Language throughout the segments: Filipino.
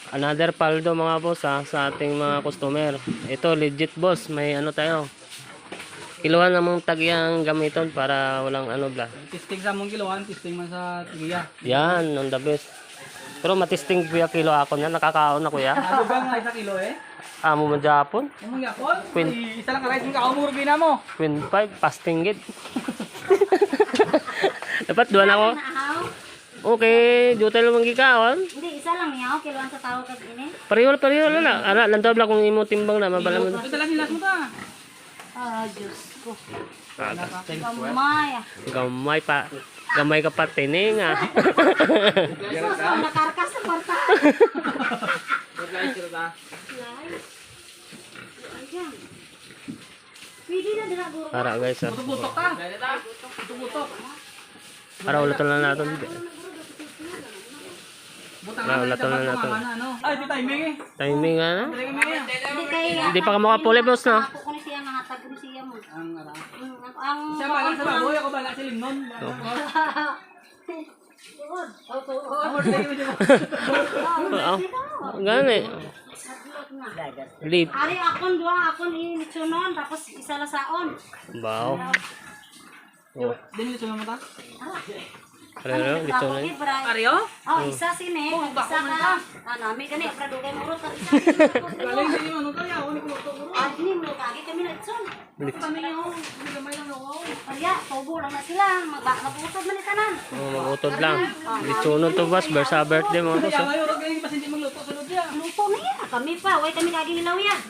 Another paldo mga boss sa ating mga customer. Ito legit boss, may ano tayo. Kiluhan namang tagyang gamiton para walang ano bla. Testing sa mong kiloan, testing man sa tigiya. Yan, on the best. Pero matisting kuya kilo ako niyan, nakakaon na kuya. Ano ba nga isa kilo eh? Amo man Japon. Among yapon? Queen. Isa lang ka-rice ka umuro gina mo. Queen 5 fasting gid. Dapat duwan ako. Okay, juta lang gikaon. Hindi, isa lang niya. Kiluan sa tao kag ini. Pareho na. Ara lantaw bla kung imo timbang na mabala mo. Ito lang nilas mo ta. Ah, Diyos ko. Gasting. Gamay. Gamay pa. Gamay ka pa tining ah. Jesus, nakarkas sa kwarta. Guys, sila ta. Ayan. Pwede na dila guro. Para guys ah. Butok ta. Butok. Para ulit na natin. Butang Wala to na natin. Ay, di timing eh. Timing ah. Dali kami eh. Hindi kaya. Hindi pa ka makapuli boss no. Ako ko ni siya nga hatag ko ni siya mo. Ang ara. Ang Siya balang sa baboy, ako bala si Limnon. Amor tayo mo dyan. Gani. Lip. Ari akon duwa akon initsunon tapos isa la saon. Wow. Oh, Dili sa mga mata. pero dito na. yun. Aryo? Oh, isa sini, isa ka. Ano, may gani para dugay mo rot isa. Galing sa inyo, ano kaya? Ako ni kuluto ko. Ah, ni mo kagi kami na itsun. Kami yung gamay lang ako. Kaya, tubo lang na sila. Mabutod man itanan. Oh, magutod lang. Dito nun to boss, sa birthday mga boss. Kaya oh. ngayon, rog galing pa hindi magluto sa lodya. Luto na yan. Kami pa, way kami kagi hilaw yan.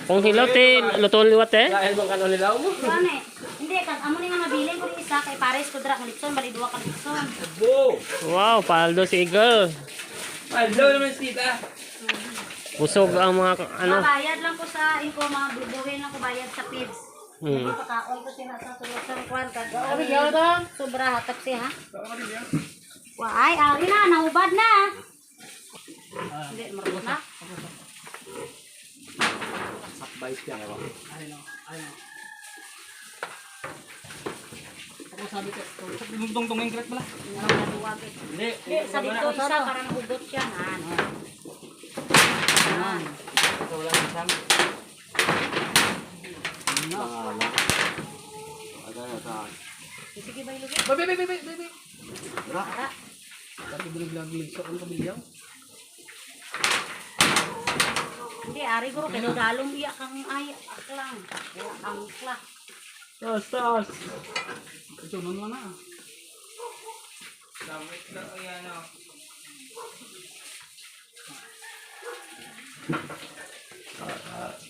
Kung hilaw te, luto liwat eh. Dahil bang kano nila mo? Ano hindi, kan amo ni nga mabiling ko ni isa kay pares ko dra nga litson, bali duwa ka litson. Bo! Wow, paldo si Eagle. Hello naman si tita. Busog ang mga ano. Mabayad lang ko sa inko mga bubuhin lang ko bayad sa pids. Hmm. Pakaon ko sila sa sulod sa kwan kag. Kami yan ta. Sobra hatap siya ha. Why, ari na, nahubad na. Hindi, marunong na. Sakbay siya nga ba? Ano? Ako sabi ko, tungtungin crack pala. Hindi. Hindi, sa dito isa para nahugot siya. Ano? Ito wala na sabi. Sige ba ilugi? Baby. Para. Tapi bilang-bilang so ang kabilyaw. Hindi, ari guro kay dalong iya kang ay aklang. Ang akla. Tas. Ito naman na. Damit na ayan o.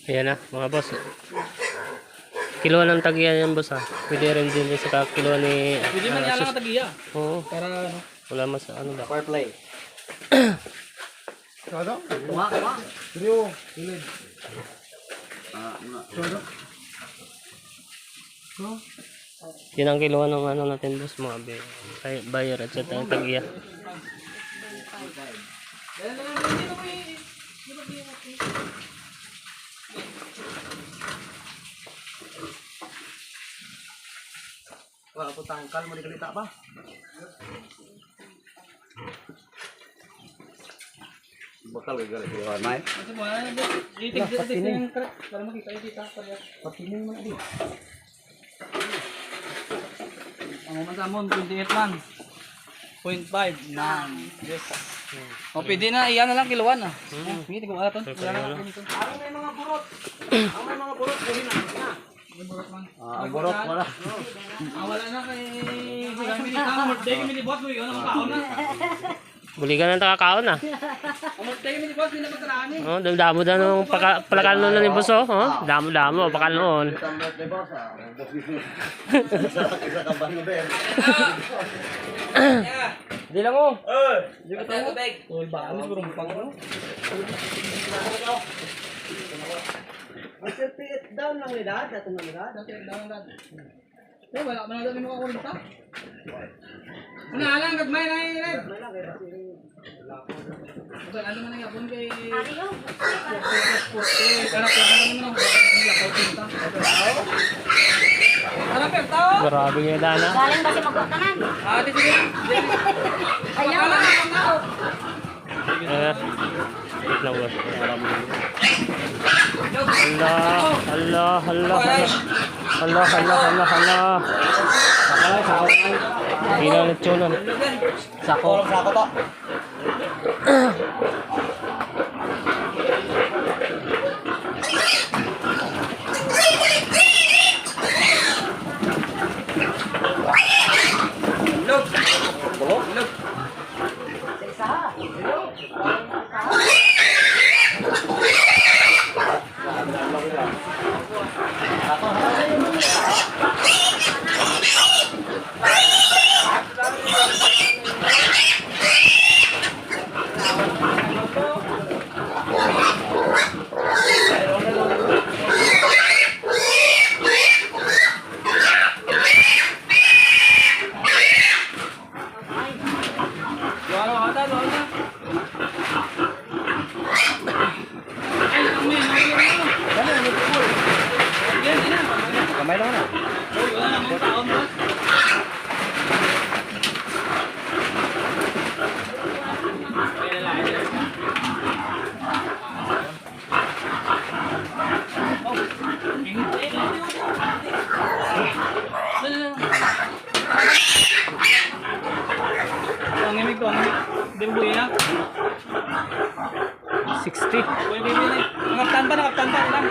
Ayan na, mga boss. Kilo ng tagyan yan boss ha. Pwede rin din sa kilo ni... Pwede man yan lang tagiya. Oo, Para ano. wala mas ano ba. Fair play. Kada? Wala. Seryo. Ilid. Kada? Yan ang kilo ng ano natin boss mga buyer at sa tagya. Wala po tangkal mo di kalita pa. Bakal gagal ko naik. Kasi mo na itig yung crack para makita yung kita parehas. Patinin mo na di. Ang umasamon 28 man. 0.5 nan. Yes. O pwede na iyan na lang kiluan ah. Sige tingnan wala ton. Wala na lang ito. Ang may mga burot. Kuhin na. May burot man. Ang borok wala. Wala na kay kami ni Kamo. Day kami ni boss mo yun ang kaon na. Buligan ng takakaon ah. Day kami ni boss hindi na pagkarami. Oh, damo nung palakan nun ni boss oh. Damo, pakal noon. Isa ka ba no ben? Di lang oh. Di ka tayo bag. Ol ba? Ano siguro mo pang ano? Masih pit down lang nila, dato na nila. Eh wala man na mo ako dito. Ano lang gagmay na yun. Well, ano man ang yapon kay Ari yo. Kana po naman mo lakaw tinta. Ano perta? Grabe nga dana. Galing ba si magwatanan? Ate sige. Ayaw na. Wait lang boss. Hala. Hindi na lechonan. Sako to. Kamay lang na. Ang imig ko. Hindi mo buhay na. 60. Buhay na. Nakaptan pa ilang.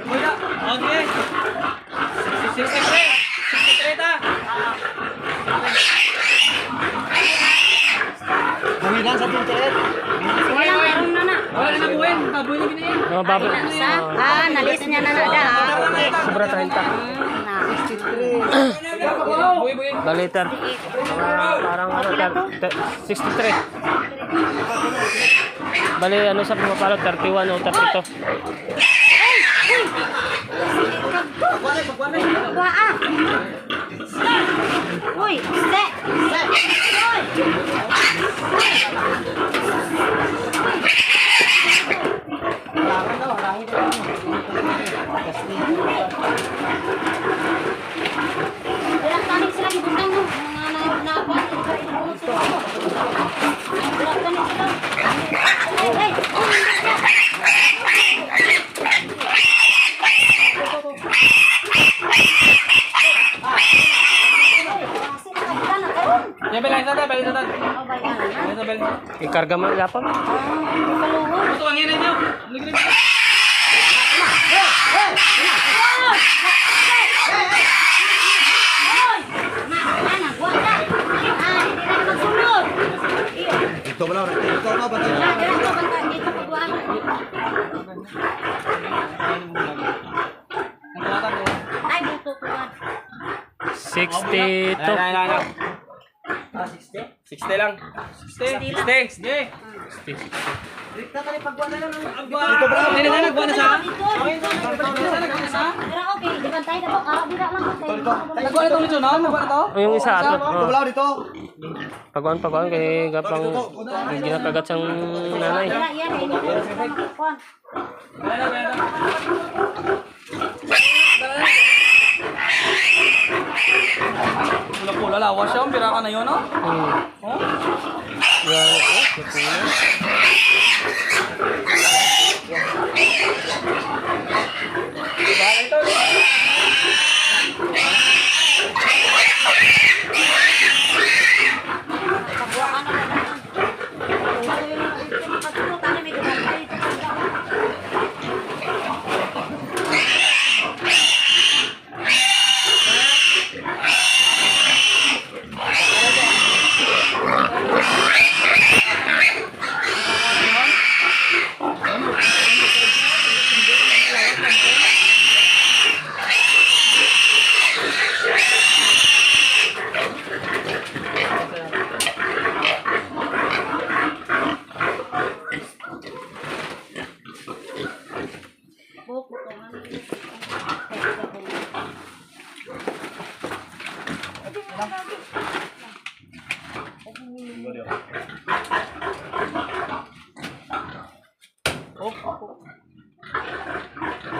Buhay na. Okay. 63 ta. Bumilan sa tinteet. Meron na na. Wala na buhay. Buhay na ginayin. Babal. Nalis niya na na. Sobra 30. Buhay. Baliter. Parang ano, 63. Bali, ano sa pumapalot, 31 o 32. Waa. Uy, se. Bilang tanik sila gibutang mo. Mga nabuhat. Bilang tanik sila. Hey. Ya belain tata. Ikarga mo gapon. Ito ang ina niyo. Ito ba lang? Ito ba ba? Ang 62. 60 lang. 60. Sige. Dito ka ni pagbuwan na lang. Ito ba? Hindi na nagbuwan na sa. Pero okay, di ba tayo dapat bila lang kayo. Nagbuwan na to nito, no? Nagbuwan na to. Yung isa atlo. Ito ba lang dito? Pagwan kay gapang ginakagat sang nanay. Yan, ini kan. Pula-pula lawas siya. Pira ka na yun, no? Oh? Yan, pula. Bahala ito.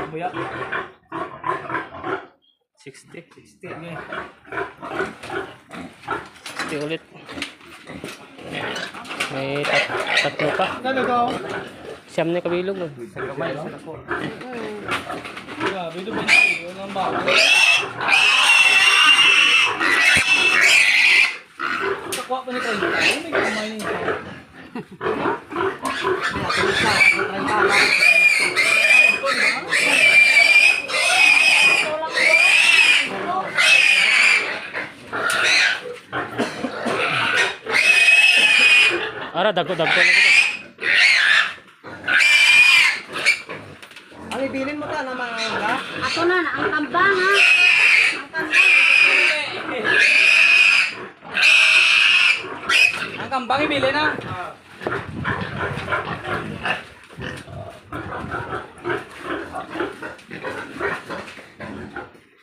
Buya. 60. 60. Okay. 60 ulit. May tatlo pa. Siyam na kabilog. Oh. Grabe, ito ba yun ang bago? Nakuha pa ni Kain. Ano may kamay niya? Ara, dagko na ko. Ang ibilin mo ta naman nga. Ato na, ang kambang ha. Ang kambang. Ang kambang ibili na.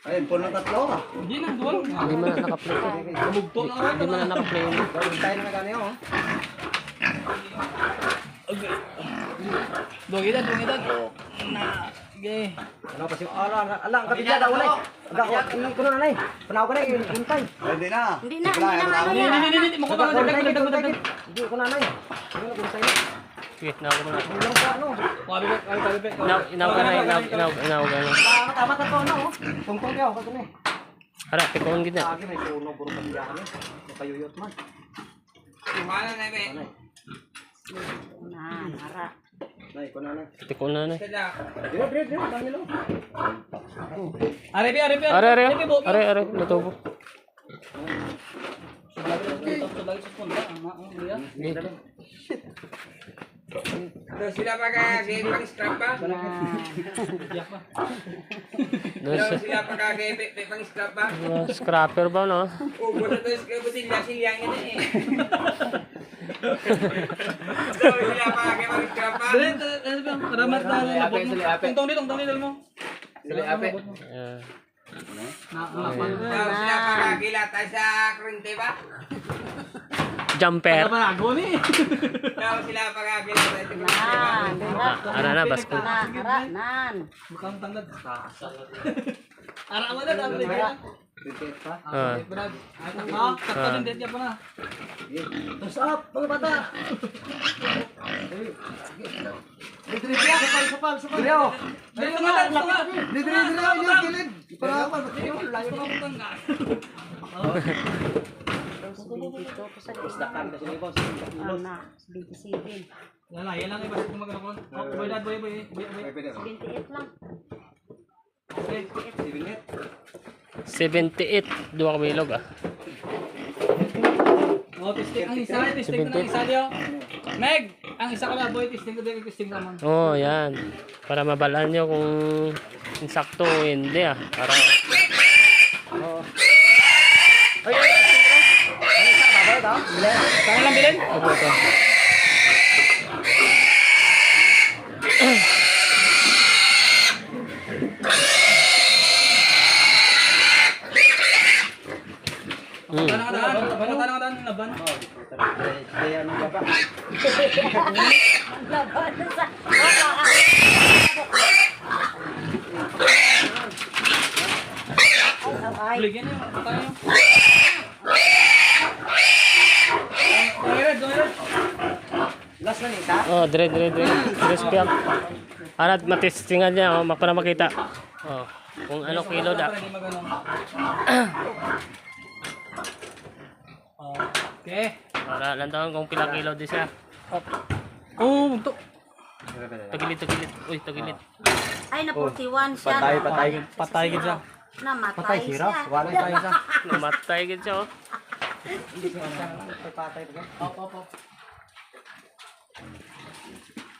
Ayun, puno tatlo ah. Hindi na, duwal. Hindi man na naka-play. Kabugto na rin. Hindi man na naka-play. Gawin tayo na gani oh. Dugidad. Na, sige. Ano pa si ala ang kapitya daw ulit. Aga ko kuno na nay. Panaw ko na yung hintay. Hindi na. Hindi na ano Hindi, yan. hindi. Mukha ba? Dagdag. Hindi ko na nay. Ano na kuntay. Sige, inaw ko muna. Ano pa ano? Wabi ba? Ay, wabi ba? Inaw ka na, inaw ka na. Tama ta to no. Tungtong kayo kasi ni. Ara, pikon gid na. Agi may puno puro kapitya kami. Makayuyot man. Kumana na be. Na, nara. Nay ko na nay. Pikon na na. Dire, dangilo. Are. Are, natubo. Lagi sa punta. Dito. Sila pag-gebe pang-scrap ba? Sila pag-gebe pang-scrap ba? Scrapper ba, no? Oo, buto silya-silyang yun eh. Sila pag-gebe pang-scrap ba? Karamat na labot mo. Tungtong dito mo. Ayan. Sila pag-gilata sa kurente ba? Jumper. Panago ni. Sila pag-gilata sa kurente ba? Nan, Ara na, basko. na, nara, nan. Mukhang tanggad. Ara mo na, dami na. Ah. Kakta din din pa na. What's up, mga bata? Sapal. Dire. Dito nga. Dire, yung gilid. Para pa layo na. Dito ko sa Isdakan kasi ni boss. na, 27. Yan lang iba kung magkakaroon. Boy. 28 lang. 78. Dua kabilog, ah. Oh, testing ang isa ng isa diyo. Meg, ang isa ka ba boy testing naman. Oh, yan. Para mabalaan nyo kung insakto o hindi, ah. Para... Kaya lang bilhin? Ito. Tanang laban. Kaya ano ba? Laban sa... Ay, Ligyan niyo, tayo. Last na nita. Oh, dire. Crispy ang. Arat matestingan niya, oh, para makita. Oh, kung ano kilo da. Para hindi magano. Okay. Para lantaon kung pila kilo di siya. Oh, to. Tagilid. Uy, tagilid. ay na 41 siya. Patay gid siya. Namatay siya. Wala tayo sa. Namatay gid siya, oh. Hindi ko siya patay ba? Opo.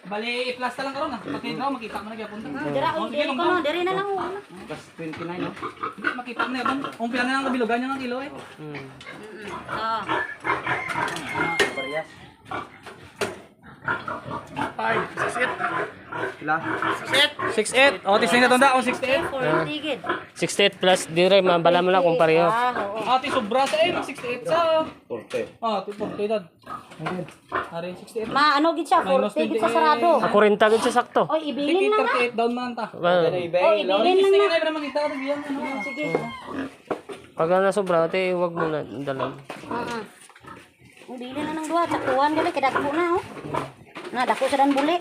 Bali, i-plus lang karon na. Makita mo, makita mo na gyapon ta. Dira, diri ko no, diri na lang una. Plus 29 no? Hindi, makita mo na gyapon. Kung pila na lang kabilugan niya ng kilo eh. Oh. Parehas. 5, 6, Sila. 6, 8. Oh, testing na tunda. Oh, 68. 40 gid. 68 plus dire, mabala mo lang kung pareho. Oo. Ati sobra sa 68 sa. 40. Oh, 40 dad. Ari 68. Ma, ano gid siya? 40 gid sa sarado. Ako rin tagid siya sakto. Oy, ibilin lang na. 38 down man ta. Well, Oh, ibilin lang na. Testing na ibra makita ka diyan. Sige. pag na sobra, ate, huwag mo na dalan. Oo. Dili na ng duha, tsakuan gali kay dako na oh. Na dako sa dan buli.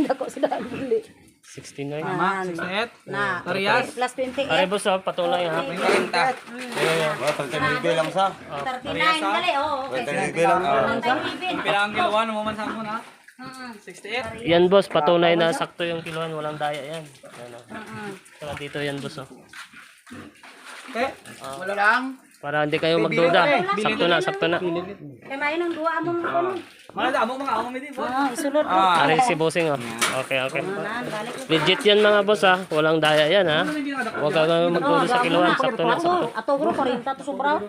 Dako sa dan buli. 69. Tama, 68. Na, Parehas. plus 28. Ay, boss, oh, patunay ha. 40. Bigay lang sa. 39 gali oh. Okay. Bigay lang. Pila ang kiluan mo man sa mo na. 68. Yan, boss, patunay na sakto yung kiluan. Walang daya yan. Ano. Saka dito yan, boss, oh. Okay. Wala lang. Para hindi kayo magduda. Sakto na, sakto na. Kay may nang duha amon ko. Mana damo mga amo mi di po. Ah, isulod ko. Ari si bossing, oh. Okay, okay. Nan, balik. Legit yan, mga boss, ha. Walang daya yan, ha. Huwag ka magduda sa kiluan. Sakto na, sakto. Ato gro 40 to sobra.